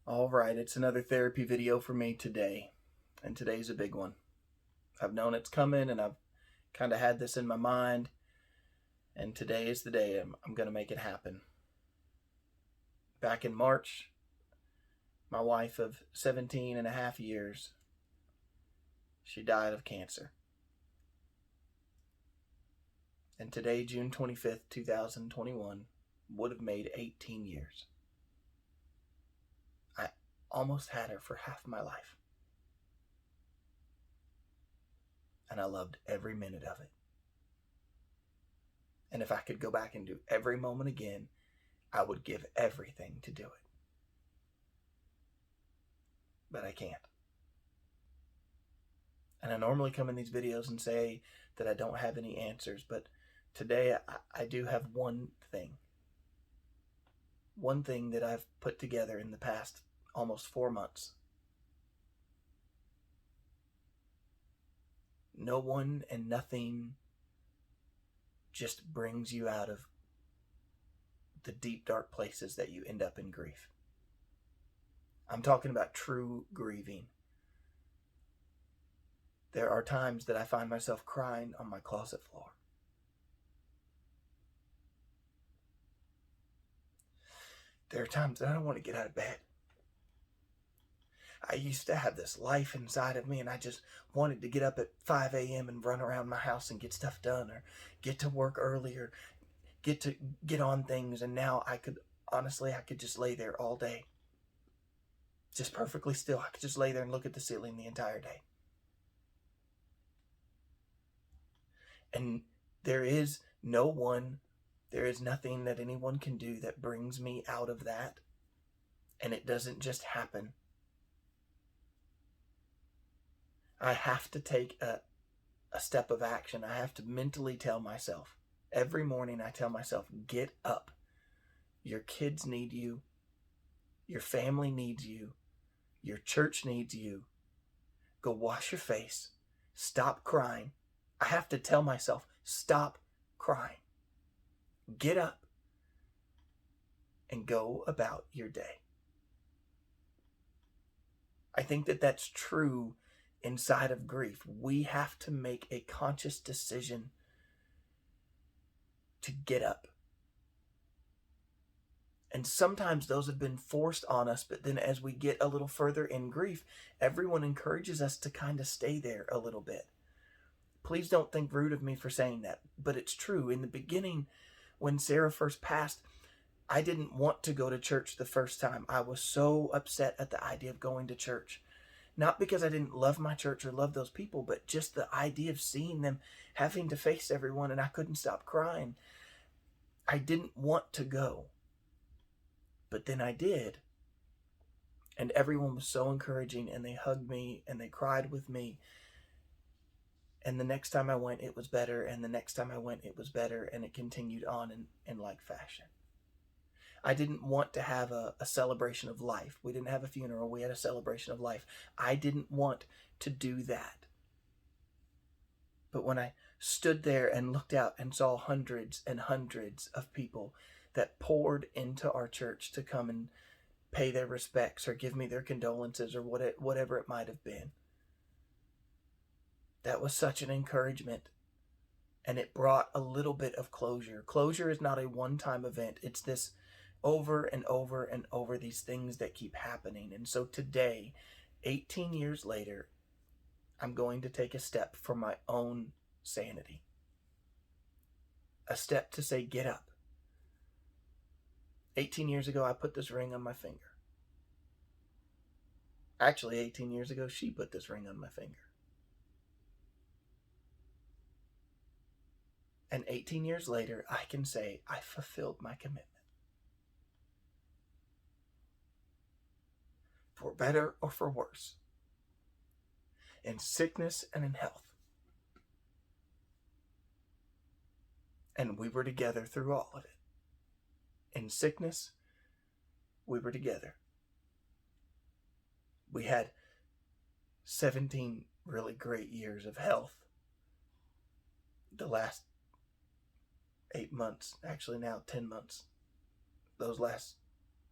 All right, it's another therapy video for me today, and today's a big one. I've known it's coming, and I've kind of had this in my mind, and today is the day I'm going to make it happen. Back in March, my wife of 17 and a half years, she died of cancer. And today, June 25th, 2021, would have made 18 years. I almost had her for half my life. And I loved every minute of it. And if I could go back and do every moment again, I would give everything to do it. But I can't. And I normally come in these videos and say that I don't have any answers, but today I do have one thing. One thing that I've put together in the past almost 4 months. No one and nothing just brings you out of the deep, dark places that you end up in grief. I'm talking about true grieving. There are times that I find myself crying on my closet floor. There are times that I don't want to get out of bed. I used to have this life inside of me, and I just wanted to get up at 5 a.m. and run around my house and get stuff done, or get to work earlier, get on things. And now I could just lay there all day, just perfectly still. I could just lay there and look at the ceiling the entire day. And there is nothing that anyone can do that brings me out of that. And it doesn't just happen. I have to take a step of action. I have to mentally tell myself. Every morning I tell myself, get up. Your kids need you. Your family needs you. Your church needs you. Go wash your face. Stop crying. I have to tell myself, stop crying. Get up and go about your day. I think that that's true inside of grief. We have to make a conscious decision to get up. And sometimes those have been forced on us, but then as we get a little further in grief, everyone encourages us to kind of stay there a little bit. Please don't think rude of me for saying that, but it's true. In the beginning, when Sarah first passed, I didn't want to go to church the first time. I was so upset at the idea of going to church. Not because I didn't love my church or love those people, but just the idea of seeing them having to face everyone, and I couldn't stop crying. I didn't want to go. But then I did. And everyone was so encouraging, and they hugged me and they cried with me. And the next time I went, it was better. And the next time I went, it was better. And it continued on in like fashion. I didn't want to have a celebration of life. We didn't have a funeral. We had a celebration of life. I didn't want to do that. But when I stood there and looked out and saw hundreds and hundreds of people that poured into our church to come and pay their respects or give me their condolences or whatever it might have been, that was such an encouragement. And it brought a little bit of closure. Closure is not a one-time event. It's this over and over and over, these things that keep happening. And so today, 18 years later, I'm going to take a step for my own sanity. A step to say, get up. 18 years ago, I put this ring on my finger. Actually, 18 years ago, she put this ring on my finger. And 18 years later, I can say, I fulfilled my commitment. For better or for worse. In sickness and in health. And we were together through all of it. In sickness, we were together. We had 17 really great years of health. The last 8 months, actually now 10 months,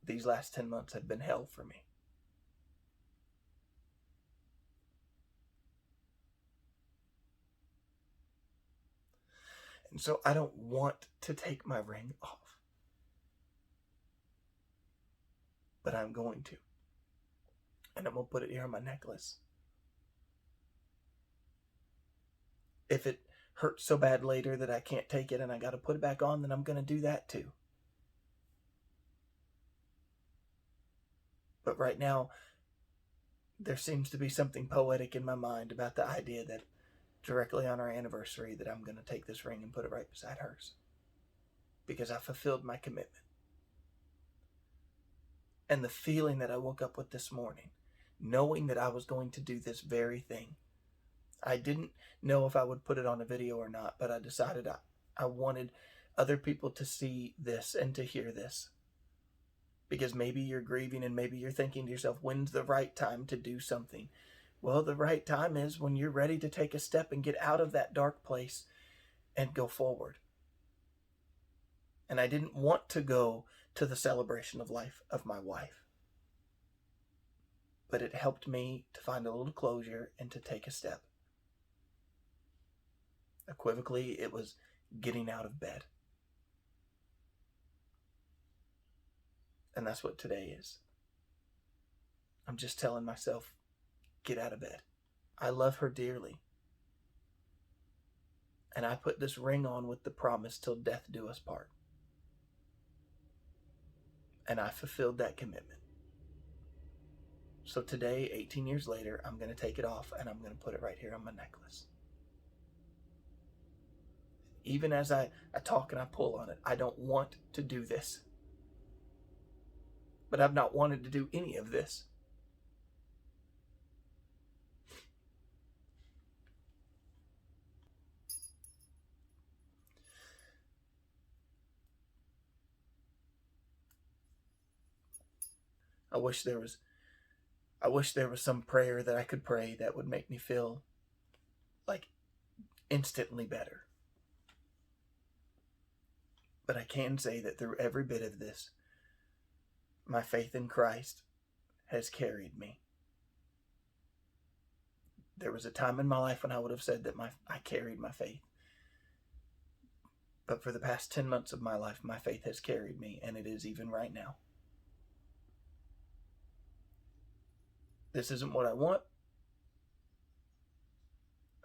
these last 10 months have been hell for me. And so I don't want to take my ring off. But I'm going to. And I'm going to put it here on my necklace. If it hurts so bad later that I can't take it and I got to put it back on, then I'm going to do that too. But right now, there seems to be something poetic in my mind about the idea that directly on our anniversary that I'm going to take this ring and put it right beside hers. Because I fulfilled my commitment. And the feeling that I woke up with this morning, knowing that I was going to do this very thing. I didn't know if I would put it on a video or not, but I decided I wanted other people to see this and to hear this. Because maybe you're grieving and maybe you're thinking to yourself, when's the right time to do something? Well, the right time is when you're ready to take a step and get out of that dark place and go forward. And I didn't want to go to the celebration of life of my wife. But it helped me to find a little closure and to take a step. Equivocally, it was getting out of bed. And that's what today is. I'm just telling myself, get out of bed. I love her dearly. And I put this ring on with the promise till death do us part. And I fulfilled that commitment. So today, 18 years later, I'm going to take it off and I'm going to put it right here on my necklace. Even as I talk and I pull on it, I don't want to do this. But I've not wanted to do any of this. I wish there was some prayer that I could pray that would make me feel like instantly better. But I can say that through every bit of this, my faith in Christ has carried me. There was a time in my life when I would have said that I carried my faith. But for the past 10 months of my life, my faith has carried me, and it is even right now. This isn't what I want.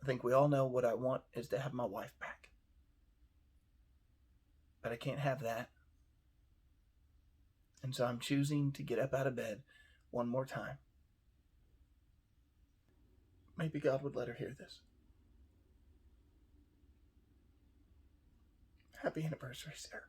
I think we all know what I want is to have my wife back. But I can't have that. And so I'm choosing to get up out of bed one more time. Maybe God would let her hear this. Happy anniversary, Sarah.